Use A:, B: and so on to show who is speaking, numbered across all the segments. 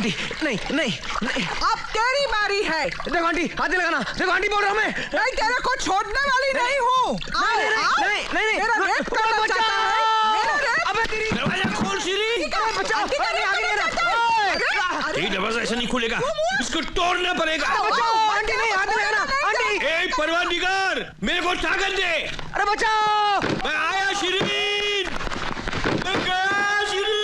A: Aunty, नहीं नहीं नहीं।
B: अब तेरी बारी है।
A: देखो आंटी, हाथ नहीं लगाना। देखो आंटी, बोल रहा हूँ मैं।
B: मैं तेरे को छोड़ने वाली नहीं हूँ।
A: नहीं
B: मेरा रेप करना चाहता है। मेरा रेप।
A: अबे तेरी
C: दरवाजा खोल श्री।
A: बचाओ।
B: आगे आ रहा।
C: ये दरवाजा ऐसे नहीं खुलेगा, इसको तोड़ना पड़ेगा।
A: बचाओ आंटी, नहीं हाथ नहीं लगाना आंटी।
C: ए परवानदिगार, मेरे को ताकत दे।
A: अरे बचाओ।
C: मैं आया शिरीन, मैं गया शिरीन।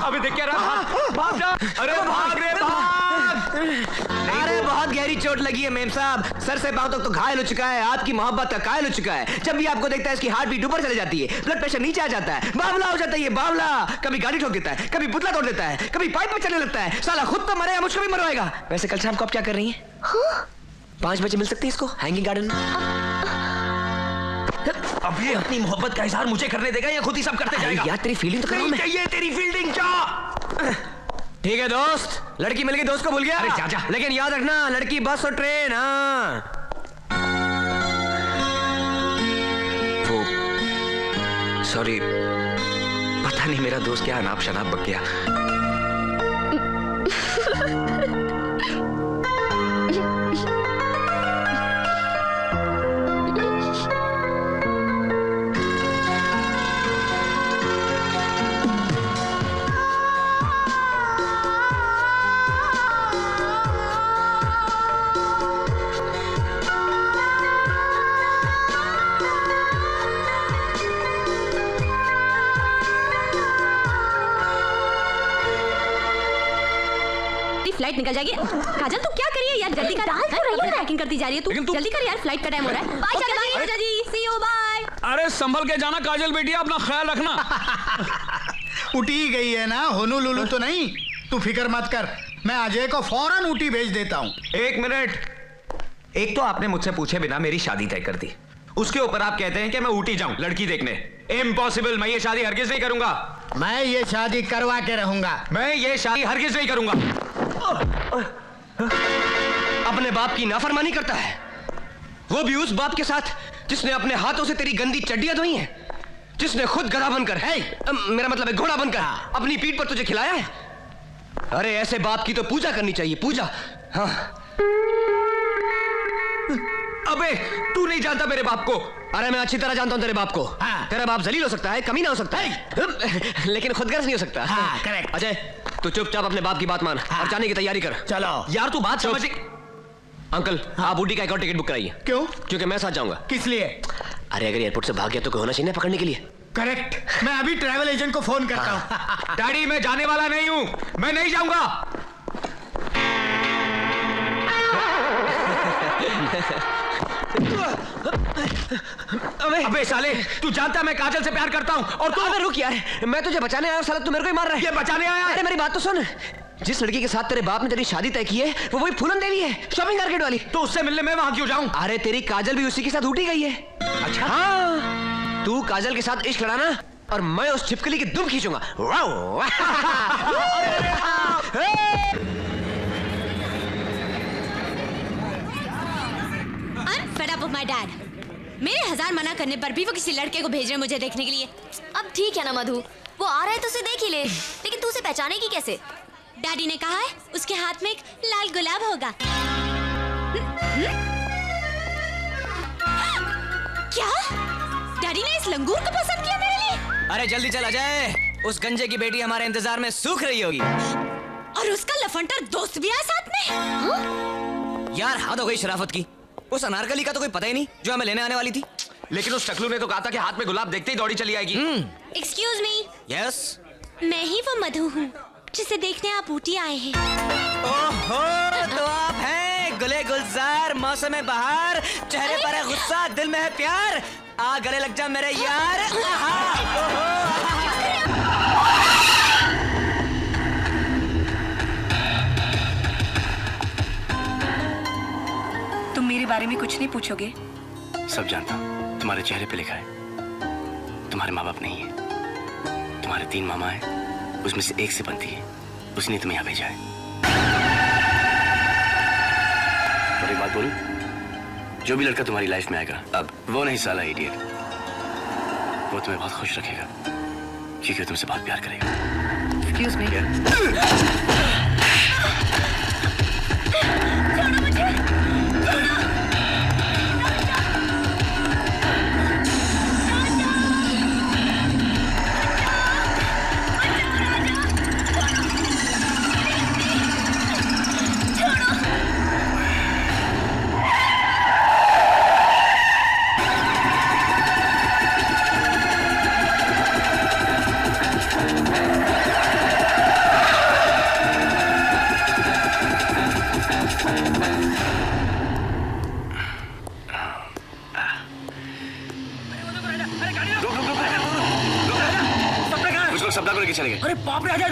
C: अबे देख क्या रहा, भाग जा। अरे भाग रे भाग।
A: अरे बहुत गहरी चोट लगी है मेम साहब, सर से पांव तक तो घायल हो चुका है, आपकी मोहब्बत का कायल हो चुका है। जब भी आपको देखता है इसकी हार्ट बीट ऊपर चली जाती है, ब्लड प्रेशर नीचे आ जाता है, बावला हो जाता है ये बावला। कभी गाड़ी ठोक देता है, कभी पुतला तोड़ देता है, कभी पाइप में चलने लगता है। साला खुद तो मरेगा, मुझको भी मरवाएगा। वैसे कल शाम को आप क्या कर रही हैं? 5 बजे मिल सकती है इसको हैंगिंग गार्डन में।
C: अब ये अपनी मोहब्बत का इजहार मुझे करने देगा या खुद ही सब करते जाएगा?
A: यार तेरी फीलिंग तो कर रहा हूं
C: नहीं
A: मैं।
C: चाहिए तेरी फील्डिंग जा।
A: ठीक है दोस्त, लड़की मिल गई, दोस्त को भूल गया।
C: अरे जा।
A: लेकिन याद रखना, लड़की बस और ट्रेन। हाँ वो सॉरी, पता नहीं मेरा दोस्त क्या अनाप शनाप बक गया।
D: फ्लाइट निकल जाएगी। काजल तू क्या करिए यार, जल्दी कर। पैकिंग करती जा रही है तू, जल्दी कर यार, फ्लाइट का टाइम हो रहा है। बाय चाचा जी, सी यू, बाय।
E: अरे संभल के जाना काजल बेटिया, अपना ख्याल रखना।
F: उटी गई है ना, होनोलुलु तो नहीं। तू फिक्र मत कर, मैं अजय को फौरन ऊटी भेज देता हूँ।
G: 1 मिनट। एक तो आपने मुझसे पूछे बिना मेरी शादी तय कर दी, उसके ऊपर आप कहते हैं कि मैं ऊटी जाऊं लड़की देखने। इम्पॉसिबल, मैं ये शादी हरगिज नहीं करूंगा।
F: मैं ये शादी करवा के रहूंगा।
G: मैं ये शादी हरगिज नहीं करूंगा।
A: अपने बाप की नाफरमानी करता है, वो भी उस बाप के साथ जिसने अपने हाथों से तेरी गंदी चड्डियां धोई हैं, जिसने खुद गधा बनकर मेरा मतलब है घोड़ा बनकर अपनी पीठ पर तुझे खिलाया है। अरे ऐसे बाप की तो पूजा करनी चाहिए, पूजा। हाँ।
G: अबे तू नहीं जानता मेरे बाप को।
A: अरे मैं अच्छी तरह जानता हूं तेरे बाप को।
F: हाँ।
A: तेरा बाप जलील हो सकता है, कमीना हो सकता है, लेकिन खुदगर्ज नहीं हो सकता।
F: हाँ, करेक्ट।
A: अजय तू चुपचाप अपने बाप की बात मान और जाने की तैयारी कर।
F: चलो।
G: यार तू बात समझ।
A: अंकल आप ऊटी का एक और टिकट बुक कराइए।
F: क्यों?
A: क्योंकि मैं साथ जाऊंगा।
F: किस लिए?
A: अरे अगर एयरपोर्ट से भाग गया तो कोई होना चाहिए ना पकड़ने के लिए।
F: करेक्ट, मैं अभी ट्रैवल एजेंट को फोन करता हूँ।
G: डैडी मैं जाने वाला नहीं हूं, मैं नहीं जाऊंगा। अबे साले, तू जानता मैं काजल से प्यार करता हूं और तू।
A: अबे रुक यार, मैं तुझे बचाने आया हूं, साला तू मेरे को ही मार रहा है।
G: ये बचाने आया है?
A: अरे मेरी बात तो सुन, जिस लड़की के साथ तेरे बाप ने तेरी शादी तय की है वो वही फूलन देवी है, शॉपिंग मार्केट वाली।
G: तो उससे मिलने मैं वहां क्यों जाऊं?
A: अरे तेरी काजल भी उसी के साथ उठी गई है।
G: अच्छा
A: हाँ, तू काजल के साथ इश्क लड़ाना और मैं उस छिपकली की दुम खींचूंगा।
D: I'm fed up of my dad. मेरे 1000 मना करने पर भी वो किसी लड़के को भेज रहे हैं मुझे देखने के लिए।
H: अब ठीक है ना मधु, वो आ रहा है तो उसे देख ही ले, लेकिन तू उसे पहचानेगी कैसे?
D: डैडी ने कहा है उसके हाथ में एक लाल गुलाब होगा। क्या? डैडी ने इस लंगूर को पसंद किया मेरे लिए?
I: अरे जल्दी चल अजय, उस गंजे की बेटी हमारे इंतजार में सूख रही होगी।
D: और उसका लफंटर दोस्त भी है साथ में। हाँ?
I: यार हद हो गई शराफत की। उस अनारकली का तो कोई पता ही नहीं जो हमें लेने आने वाली थी।
G: लेकिन उस टकलू ने तो कहा था कि हाथ में गुलाब देखते ही दौड़ी चली आएगी।
D: Excuse me,
I: yes.
D: मैं ही वो मधु हूँ जिसे देखने आप ऊटी आए हैं।
I: ओहो, तो आप हैं गुले गुलजार, मौसम बहार, चेहरे पर है गुस्सा, दिल में है प्यार, आ गले लग जा मेरे यार।
J: तुम मेरे बारे में कुछ नहीं पूछोगे?
K: सब जानता हूँ, तुम्हारे चेहरे पे लिखा है तुम्हारे माँ बाप नहीं है, तुम्हारे 3 मामा हैं, उसमें से एक से बनती है, उसने तुम्हें यहाँ भेजा है। और एक बात बोलूं, जो भी लड़का तुम्हारी लाइफ में आएगा अब वो नहीं साला इडियट, वो तुम्हें बहुत खुश रखेगा। क्योंकि वो तुमसे बहुत प्यार करेगा।
J: Excuse me.
H: छोड़ो मुझे।
K: सपना को लेके चले गए।
C: अरे बाप रे, आजा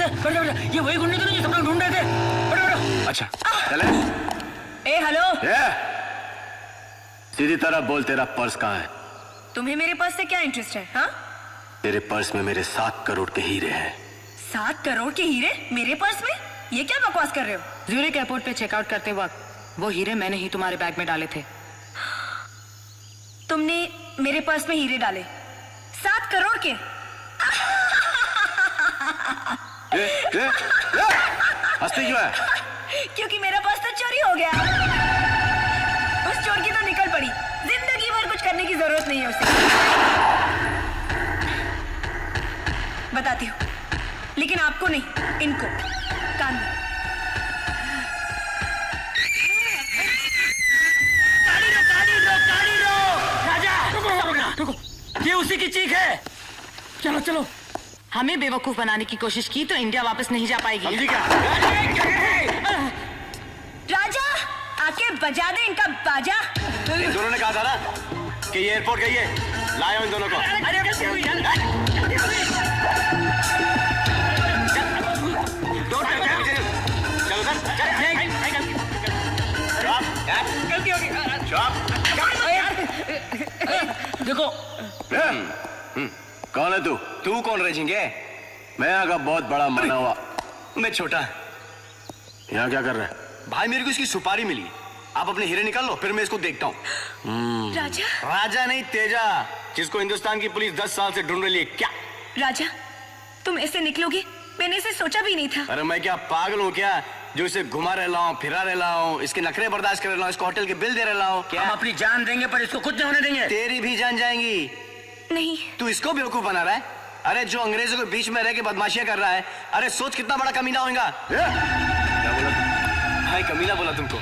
C: ये वही गुंडे तो नहीं जो सपना ढूंढ रहे थे।
K: अच्छा चले।
J: ए हेलो,
K: सीधी तरह बोल, तेरा पर्स कहाँ है?
J: तुम्हें मेरे पर्स से क्या इंटरेस्ट है? हाँ,
K: तेरे पर्स में मेरे 7 करोड़ के हीरे हैं।
J: 7 करोड़ के हीरे मेरे पर्स में? ये क्या बकवास कर रहे हो? ज्यूरिक एयरपोर्ट पे चेकआउट करते वक्त वो हीरे मैंने ही तुम्हारे बैग में डाले थे। तुमने मेरे पर्स में हीरे डाले? 7 करोड़ के?
K: हंसती क्यों है?
J: क्योंकि मेरा पर्स तो चोरी हो गया। उस चोर की तो निकल पड़ी, जिंदगी भर कुछ करने की जरूरत नहीं है उसे। बताती हूँ, लेकिन आपको नहीं, इनको कान में।
C: गाड़ी रो राजा, रुको, ये उसी की चीख है। चलो चलो।
J: हमें बेवकूफ बनाने की कोशिश की तो इंडिया वापस नहीं जा पाएगी। राजा, आके बजा दे इनका बाजा।
K: इन दोनों ने कहा था ना कि ये एयरपोर्ट गई है, लाए इन दोनों को।
C: देखो,
K: कौन है तू? तू कौन रेजिंगे? मैं यहाँ का बहुत बड़ा माना हुआ। मैं छोटा। यहाँ क्या कर रहा है? भाई मेरे को इसकी सुपारी मिली, आप अपने हीरे निकाल लो, फिर मैं इसको देखता हूँ।
J: राजा,
K: राजा नहीं, तेजा, जिसको हिंदुस्तान की पुलिस 10 साल से ढूंढ रही है। क्या
J: राजा, तुम ऐसे निकलोगे? मैंने इसे सोचा भी नहीं था।
K: अरे मैं क्या पागल हूँ क्या, जो इसे घुमा रहा हूँ, फिरा रहा हूँ, इसके नखरे बर्दाश्त कर रहा हूँ, इसको होटल के बिल दे रहा हूँ। क्या
C: हम अपनी जान देंगे पर इसको कुछ नहीं होने देंगे।
K: तेरी भी जान जाएंगी।
J: नहीं,
K: तू इसको बेवकूफ बना रहा है। अरे जो अंग्रेजों के बीच में रह के बदमाशियां कर रहा है, अरे सोच कितना बड़ा कमीना होगा। क्या बोला भाई? कमीना बोला तुमको?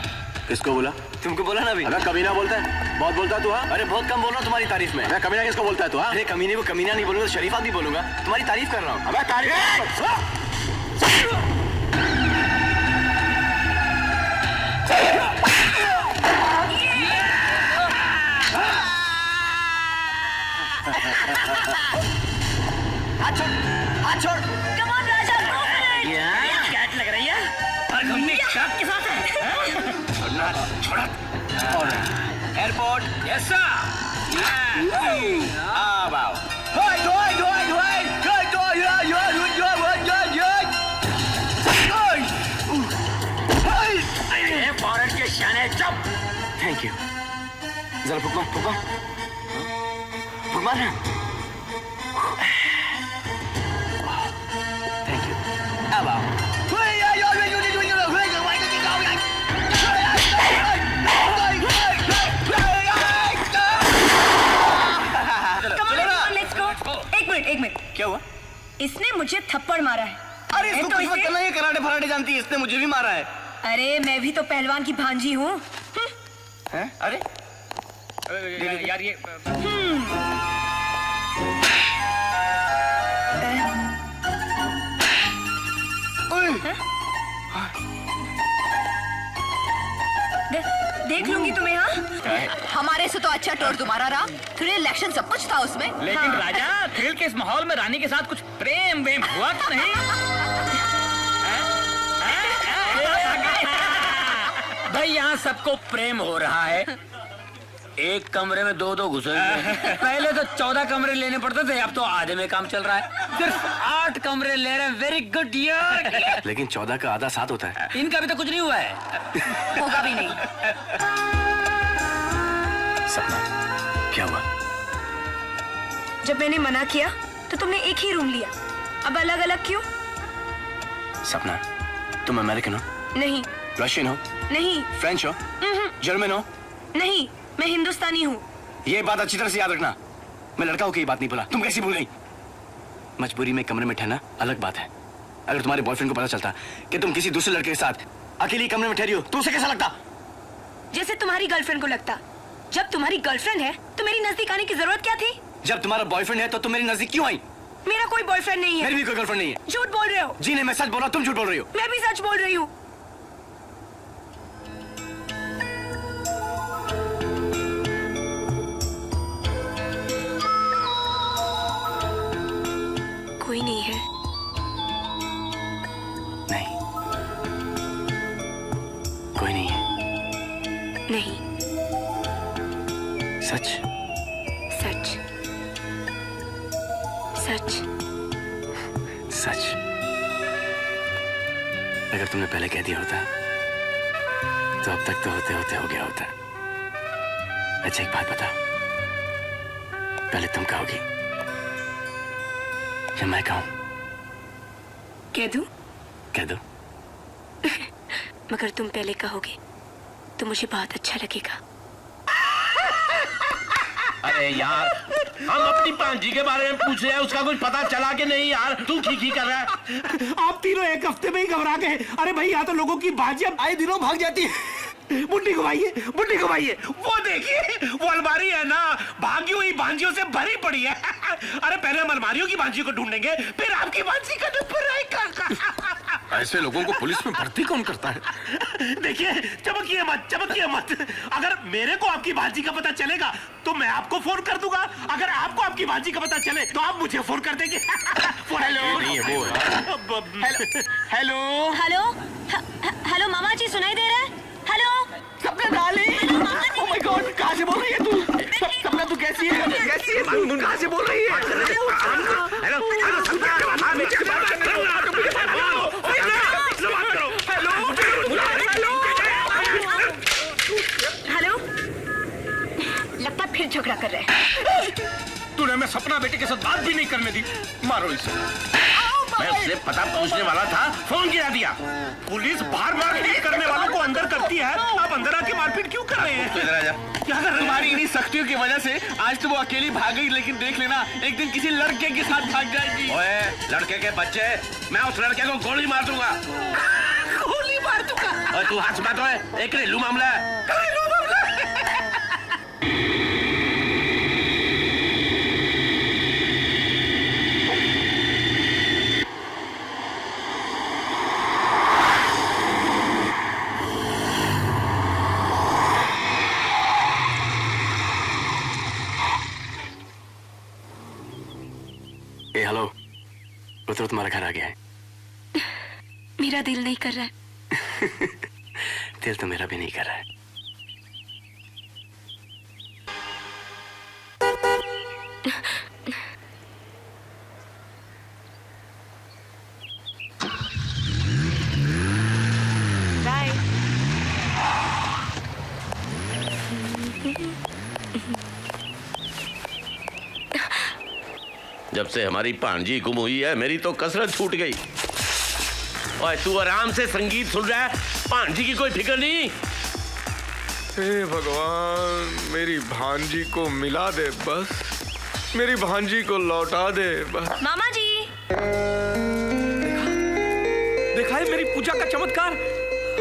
K: किसको बोला? तुमको बोला ना अभी। अगर कमीना बोलता है, बहुत बोलता है तू। हाँ, अरे बहुत कम बोल रहा हूँ तुम्हारी तारीफ में। मैं कमीना किसको बोलता है तू? हाँ, अरे कमीने को कमीना नहीं बोलूंगा, शरीफा भी बोलूंगा। तुम्हारी तारीफ कर रहा हूँ। अबे तारीफ। हाथ छोड़।
J: Come on, Raja, go for it.
C: Cat लग रही है और घूमने शॉप के साथ है।
K: छोड़ा। एयरपोर्ट। Yes sir.
C: फॉरेन के शान है। चुप।
K: Thank you. जरा फुकमा ना। Thank you. अब आओ।
J: एक मिनट।
K: क्या हुआ?
J: इसने मुझे थप्पड़ मारा है।
K: अरे इसको कुछ मत करना, ये कराटे फराटे जानती है, इसने मुझे भी मारा है।
J: अरे मैं भी तो पहलवान की भांजी हूँ।
K: अरे
C: यार ये
J: देख लूंगी तुम्हें। हाँ,
D: हमारे से तो अच्छा टोर तुम्हारा रहा। थ्रिल एक्शन सब कुछ था उसमें।
C: लेकिन राजा, थ्रिल के इस माहौल में रानी के साथ कुछ प्रेम वेम हुआ तो नहीं? भाई यहाँ सबको प्रेम हो रहा है। एक कमरे में 2-2 घुसे हुए हैं। पहले तो 14 कमरे लेने पड़ते थे, अब तो आधे में काम चल रहा है। सिर्फ 8 कमरे ले रहे हैं। वेरी गुड यार।
K: लेकिन 14 का आधा 7 होता है।
C: इनका भी तो कुछ नहीं हुआ है।
J: होगा भी नहीं।
K: सपना, क्या हुआ?
J: जब मैंने मना किया तो तुमने एक ही रूम लिया। अब अलग अलग क्यों?
K: सपना, तुम अमेरिकन हो?
J: नहीं।
K: रशियन हो?
J: नहीं।
K: फ्रेंच हो? जर्मन हो?
J: नहीं, मैं हिंदुस्तानी हूँ।
K: ये बात अच्छी तरह से याद रखना। मैं लड़का होकर ये बात नहीं बोला। तुम कैसी भूल गई? मजबूरी में कमरे में ठहरना अलग बात है। अगर तुम्हारे बॉयफ्रेंड को पता चलता कि तुम किसी दूसरे लड़के के साथ अकेली कमरे में ठहरी हो तो उसे कैसा लगता?
J: जैसे तुम्हारी गर्लफ्रेंड को लगता। जब तुम्हारी गर्लफ्रेंड है तो मेरी नजदीक आने की जरूरत क्या थी?
K: जब तुम्हारा बॉयफ्रेंड है तो तुम मेरी नजदीक क्यों आई?
J: मेरा कोई बॉयफ्रेंड नहीं है।
K: मेरी भी कोई गर्लफ्रेंड नहीं है।
J: झूठ बोल रहे हो।
K: जी नहीं, मैं सच बोल रहा हूँ, तुम झूठ बोल रही हो।
J: मैं भी सच बोल रही हूँ। कोई नहीं है।
K: नहीं, कोई नहीं है।
J: नहीं।
K: सच?
J: सच। सच।
K: सच। अगर तुमने पहले कह दिया होता तो अब तक तो होते होते हो गया होता। अच्छा एक बात बता, पहले तुम कहोगी या मैं कहूं?
J: कह दूं?
K: कह दो।
J: मगर तुम पहले कहोगे तो मुझे बहुत अच्छा लगेगा।
L: अरे यार, हम अपनी पांजी के बारे में पूछ रहे हैं, उसका कुछ पता चला कि नहीं यार? तू खी कर रहा है।
M: आप तीनों एक हफ्ते में ही घबरा गए। अरे भाई, यहाँ तो लोगों की बाजी अब आए दिनों भाग जाती है। बुड्ढी घुमाइए, बुड्ढी घुमाइए। वो देखिए, वो अलमारी है ना, भागी हुई भांजियों से भरी पड़ी है। अरे पहले हम अलमारियों की भांजी को ढूंढेंगे, फिर आपकी भांजी का नंबर आएगा।
L: ऐसे लोगों को पुलिस में भर्ती कौन करता है?
M: देखिए, चमकिए मत, चमकिए मत। अगर मेरे को आपकी भांजी का पता चलेगा तो मैं आपको फोन कर दूंगा। अगर आपको आपकी भांजी का पता चले तो आप मुझे फोन कर देंगे। हेलो हेलो
J: हेलो हेलो मामा जी, सुनाई दे रहा है? हेलो
M: सपना डार्लिंग, ओह माय गॉड, कहाँ से बोल रही है तू? सपना तू कैसी है? कैसी है तू? कहाँ से बोल रही है? हेलो हेलो सपना,
J: हेलो। लगता फिर झगड़ा कर रहे हैं।
L: तूने मैं सपना बेटे के साथ बात भी नहीं करने दी। मारो इसे। मैं उससे पता पूछने वाला था, फोन गिरा दिया।
M: पुलिस बाहर मारपीट करने वालों को अंदर करती है, आप अंदर आके मारपीट क्यों कर रहे हैं?
L: तू इधर आ जा।
M: क्या कर रहे हैं?
L: तुम्हारी इन्हीं सख्तियों की वजह से आज तो वो अकेली भाग गई, लेकिन देख लेना एक दिन किसी लड़के के साथ भाग जाएगी। ओए लड़के के बच्चे, मैं उस लड़के को गोली मार दूंगा।
M: गोली मार दूंगा?
L: और तू हंस मत, ओए एक घरेलू मामला है।
M: घरेलू मामला है।
K: हेलो, उतरो, तुम्हारा घर आ गया है।
J: मेरा दिल नहीं कर रहा है।
K: दिल तो मेरा भी नहीं कर रहा है।
J: बाय।
L: जब से हमारी पांजी गुम हुई है, मेरी तो कसरत छूट गई। और तू आराम से संगीत सुन रहा है, पांजी की कोई फिक्र नहीं।
N: हे भगवान, मेरी भांजी को मिला दे बस, मेरी भांजी को लौटा दे बस।
J: मामा जी,
E: देखा है मेरी पूजा का चमत्कार?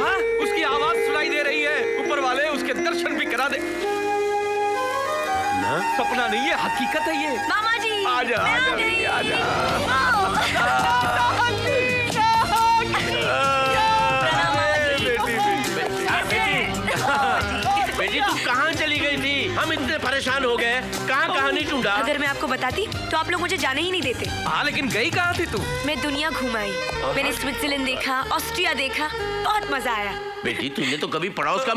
E: हाँ, उसकी आवाज सुनाई दे रही है। ऊपर वाले उसके दर्शन भी करा दे। ना सपना नहीं है, हकीकत है ये।
J: मामा जी,
E: आजा आजा बेटी,
L: बेटी तू कहाँ चली गई थी? हम इतने परेशान हो गए, कहाँ कहानी ढूंढा।
J: अगर मैं आपको बताती तो आप लोग मुझे जाने ही नहीं देते।
E: हाँ, लेकिन गई कहाँ थी तू?
J: मैं दुनिया घुमाई। मैंने स्विट्जरलैंड देखा, ऑस्ट्रिया देखा, बहुत मजा आया।
L: बेटी तूने तो कभी पड़ोस का